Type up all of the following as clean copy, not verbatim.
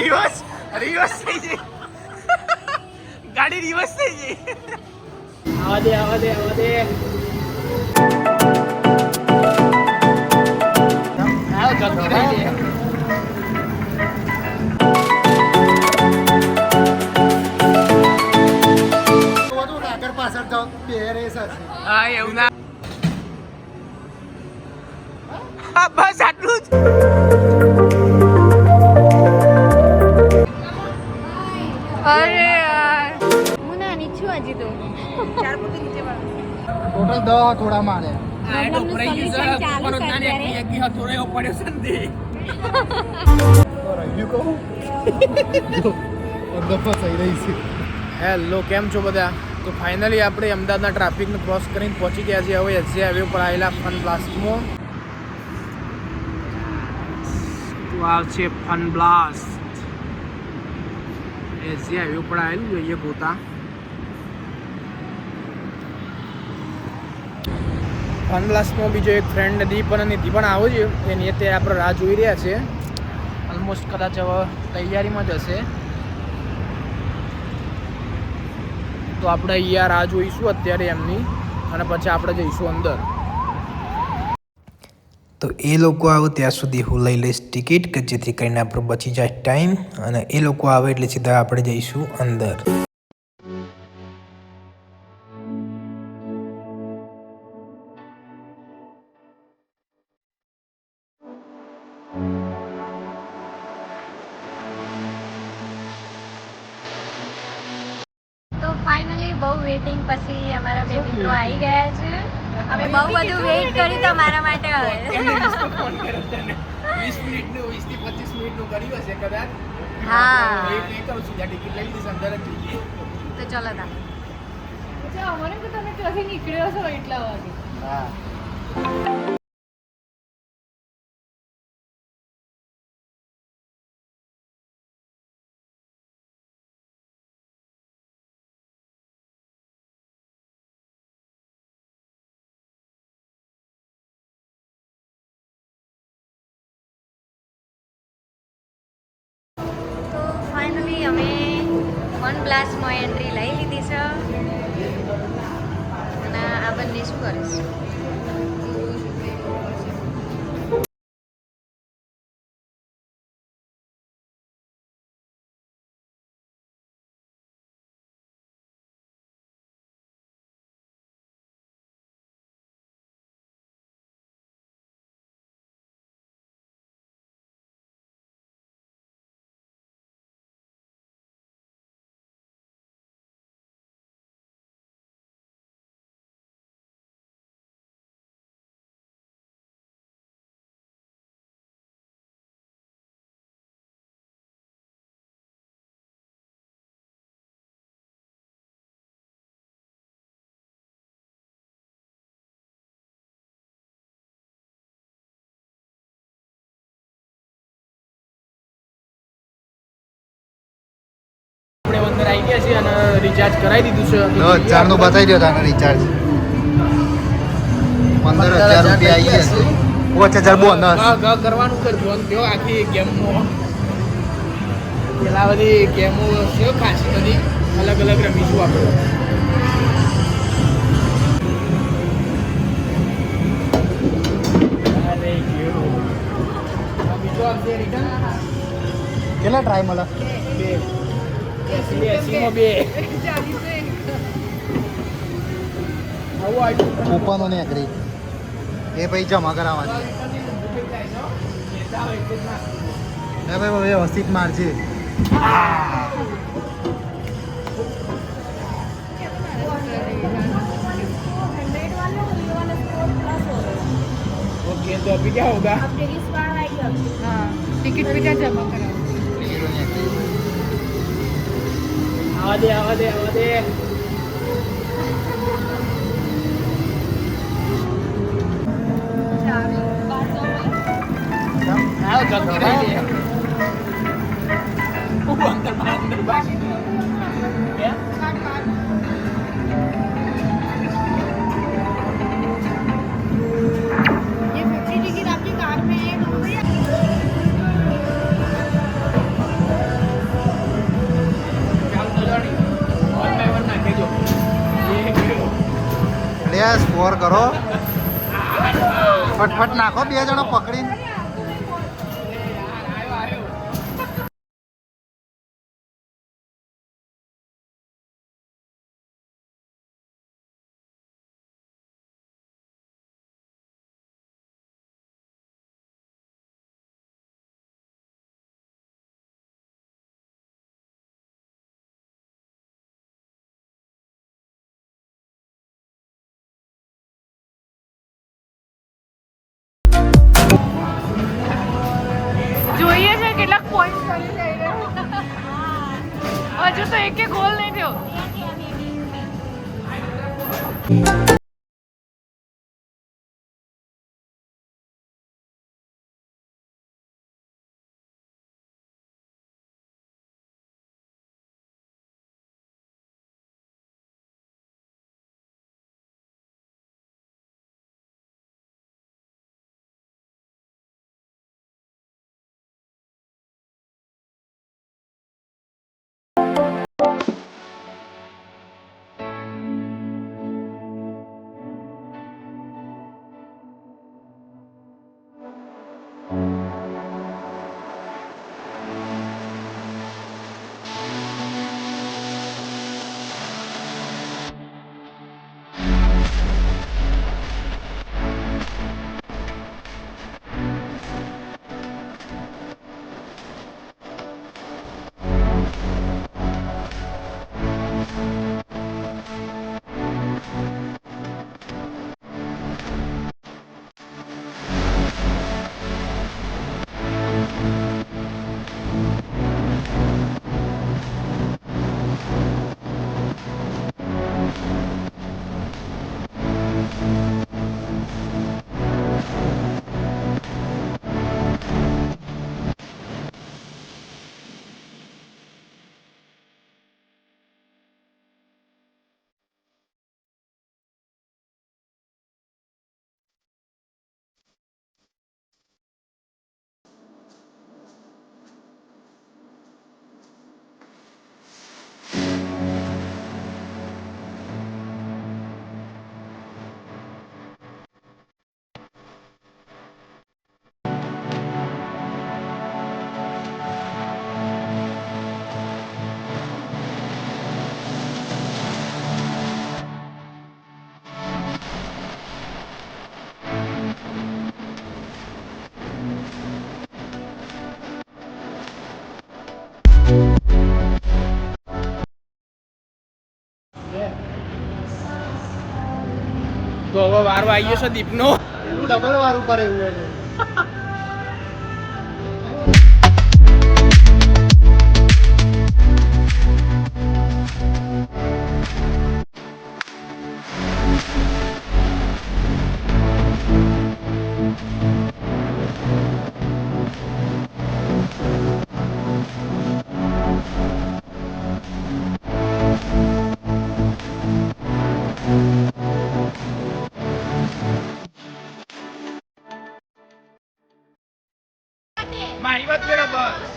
Reverse થઈ ગઈ ગાડી રિવર્સ થઈ ગઈ આવા દે જતી રહી છે હા એવું ના બસ આટલું જ અરે યાર હું નાની છું હજી તો 4 ફૂટ નીચે ટોટલ 10 થોડા મારે હેલો કેમ છો બધા તો ફાઇનલી આપણે અમદાવાદના ટ્રાફિકને ક્રોસ કરીને પહોંચી ગયા છીએ હવે એસજી હાઈવે પર આવેલા ફન બ્લાસ્ટમાં તો આ છે ફન બ્લાસ્ટ એસજી હાઈવે પર આવેલું જોઈએ ગોતા ફન બ્લાસ્ટમાં બીજો એક ફ્રેન્ડ દીપ અને નિધિ પણ આવો છે એની અત્યારે આપણે રાહ જોઈ રહ્યા છે ઓલમોસ્ટ કદાચ હવે તૈયારીમાં જ હશે તો આપણે અહીંયા રાહ જોઈશું અત્યારે એમની અને પછી આપણે જઈશું અંદર તો એ લોકો આવે ત્યાં સુધી હું લઈ લઈશ ટિકિટ કે જેથી કરીને આપણો બચી જાય ટાઈમ અને એ લોકો આવે એટલે સીધા આપણે જઈશું અંદર ફાઇનલી બહુ વેટિંગ પછી અમારા બેબી તો આવી ગયા છે અમે બહુ બધું વેઇટ કર્યું તો મારા માટે હવે 20 મિનિટનું 20 થી 25 મિનિટનું કર્યું હશે કદાચ હા વેઇટ નહીં કરું છું ટિકિટ લઈ લીધી અંદર જ જઈએ તો ચલો તા અમારે તો તમે ક્યાંથી નીકળ્યો છો એટલા વાગે હા ફાઇનલી અમે ફન બ્લાસ્ટમાં એન્ટ્રી લઈ લીધી છે અને આ બંને શું કરીશ અંદર આવી ગયા છે અને રિચાર્જ કરાવી દીધું છે 10,000 નું બતાવી દો તારે રિચાર્જ 15,000 રૂપિયા આવી ગયા છે 5,000 બોનસ કરવાનું કે જોન થયો આખી ગેમમાં પેલા બધી ગેમો છે ખાસી બધી અલગ અલગ રમીશું આપણે બીજો આવશે રિટર્ન કેટલા ટ્રાય મળે 2 કૂપનો ને અગ્રી એ ભાઈ જમા કરાવવાની ભાઈ વ્યવસ્થિત મારજે ओके तो अभी क्या होगा हाँ टिकट भी क्या जमा करा आवा दे जल्दी रहिए अंदर क्या ये 50 टिकट आपकी कार में है સ્કોર કરો ફટફટ નાખો 2 જણો પકડીને જોઈએ છે કેટલાક પોઈન્ટ કરી જાય હજુ તો એક ગોલ નહીં થયો. તો હવે વારો આવી ગયો છે દીપનો. ડબલ વાર ઉપર એવું છે મારી વાત કરો બસ.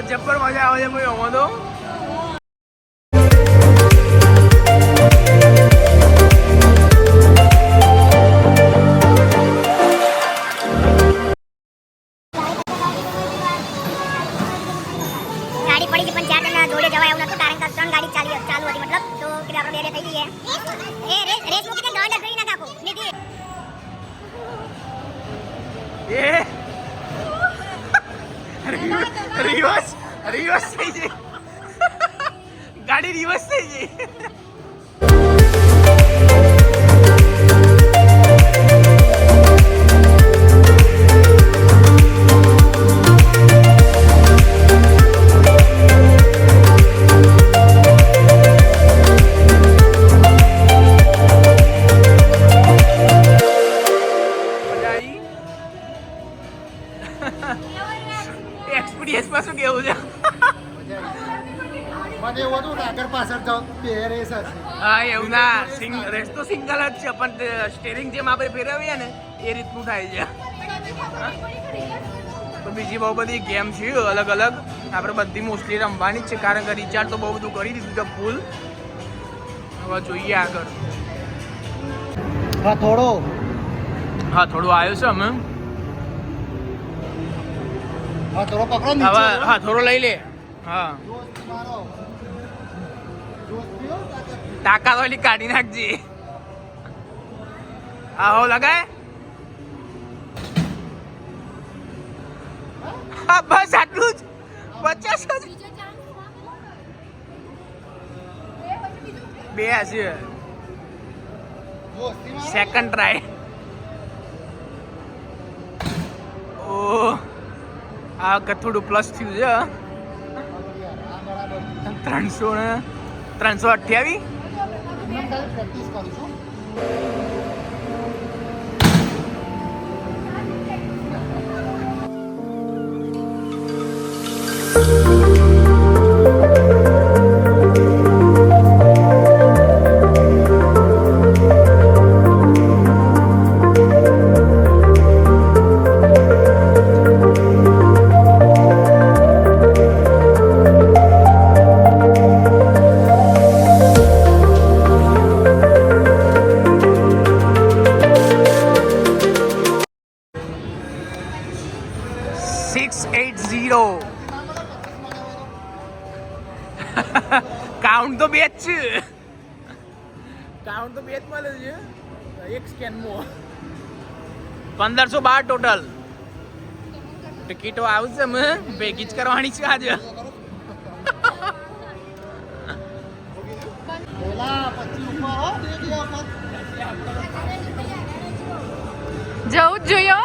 જબ્બર મજા આવે છે ભાઈ આમાં તો. ગાડી પડી છે પણ 4 જણા જોડે જવાય એવું નતું કારણ કે 3 ગાડી ચાલુ હતી મતલબ તો કે આપણે બે થઈ જઈએ એ રેસ મૂકી દે દોડ કરી ના નાખો નિધિ એ રિવર્સ થઈ ગઈ. ગાડી રિવર્સ થઈ ગઈ. એક્સપિરિયન્સમાં શું કેવું છે? મને એવું હતું ને આગળ પાછળ જાઓ બે રેસ હશે. હા એવું ના રેસ તો સિંગલ જ છે પણ સ્ટેરિંગ જેમ આપણે ફેરવીએ ને એ રીતનું થાય છે. તો બીજી બહુ બધી ગેમ છે અલગ અલગ આપણે બધી મોસ્ટલી રમવાની જ છે કારણ કે રિચાર્જ તો બહુ બધું કરી દીધું છે ફૂલ. હવે જોઈએ આગળ. હા થોડો થોડું આવ્યું છે અમે. હા થોડો પકડો હવે નીચે. થોડો લઈ લે. હા દોસ્ત મારો દોસ્ત પીઓ તાકાત વાળી કાઢી નાખજે. આહો લગાય. હા બસ આટલું જ 50 જ. બે હશે દોસ્તી મારો. Second try. ઓ આ વખત થોડું પ્લસ થયું છે. આ બરાબર. 328. એમ ખાલી પ્રેક્ટિસ કરું છું. કાઉન્ટ તો બે જ છે. કાઉન્ટ તો બે જ મળે છે એક સ્કેનમાં. 1512 ટોટલ ટિકિટો આવશે અમે ભેગી જ કરવાની છે આજે. પેલા પછી ઉપર હો બે વખત. જવું જ જોઈએ હો.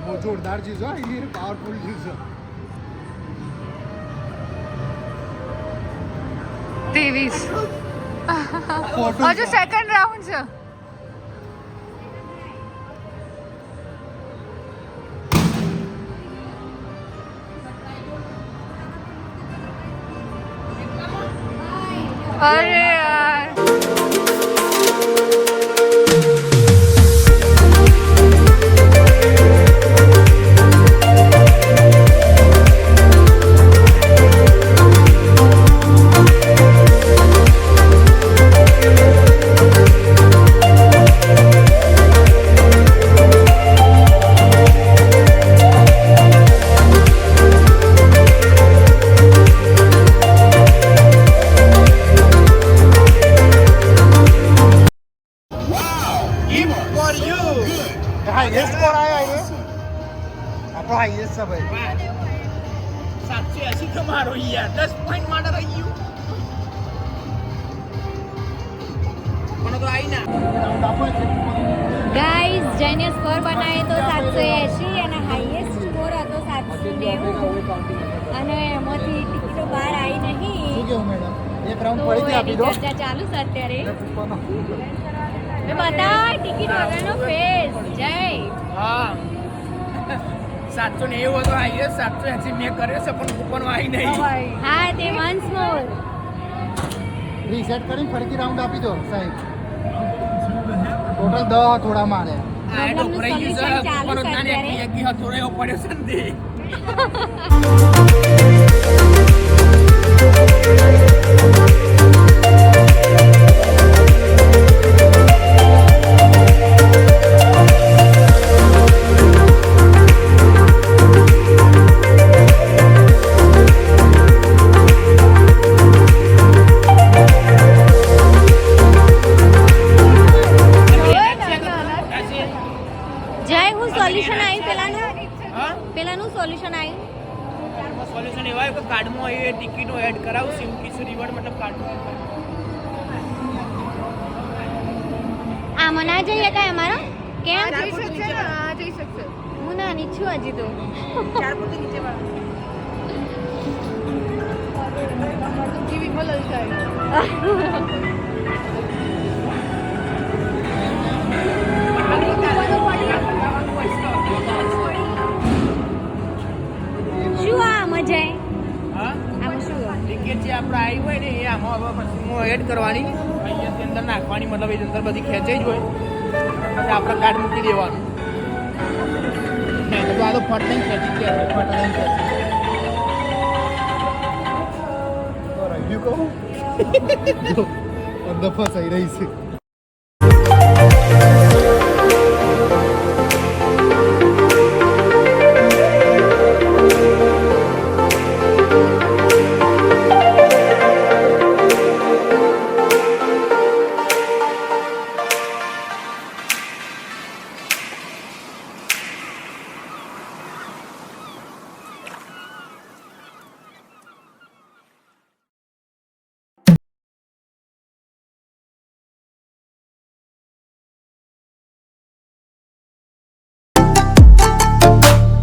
બહુ જોરદાર ચીજ હો એની પાવરફુલ ચીજ છે. 23 હજુ સેકન્ડ રાઉન્ડ છે. અરે યાર હાઈએસ્ટ કોણ આવ્યો એ આપણો હાઈએસ્ટ છે ભાઈ. 780 તમારો યાર 10 પોઈન્ટ માટે રહી ગયું. પણ તો આઈ ના ગાઈઝ જેને સ્કોર બનાવે તો 780 અને હાઈએસ્ટ સ્કોર હતો 790 અને એમાંથી ટિકિટો બહાર આવી શું નહીં કેવું મેડમ એક રાઉન્ડ તો પડી એની આપી દો. ચર્ચા ચાલુ છે અત્યારે. ઉપરનો. બધા ટિકિટ વગરનો ફેસ જય હા 790 હતો આઈ 780 મેં કર્યો છે પણ કૂપન આવી નહીં. હા તે વન્સ મોર રીસેટ કરીને ફરીથી રાઉન્ડ આપી દો સાહેબ. ટોટલ 10 થોડા મારે. આ એનો ભરાઈ ગયું છે કૂપન જ ના નીકળી એક દી થોડો એવો પડ્યો છે ને તે. જય હું સોલ્યુશન આવ્યું હા પેલાનું સોલ્યુશન આવ્યું. સોલ્યુશન એવા કે કાર્ડમાં એ ટિકિટો એડ કરાવશે એવું કિશોર રિવોર્ડ મતલબ કાર્ડમાં આમાં ના જઈએ કાંઈ અમારો કેમ જઈ શકશે ને હા જઈ શકશે. હું નાની છું હજી તો. 4 ફૂટ નીચે વાળો જીવી મલલ થાય. કૂપનો પડી સેટ કરવાની અહીંયાથી અંદર નાખવાની, મતલબ એ અંદર બધી ખેંચાઈ જ હોય પછી આપણે કાર્ડ મૂકી દેવાનું. તો આ તો ફટ નહીં ખેંચી ગયા છે, ફટ નહીં ખેંચી. તો રહ્યું કહું અંદર ફસાઈ રહી છે.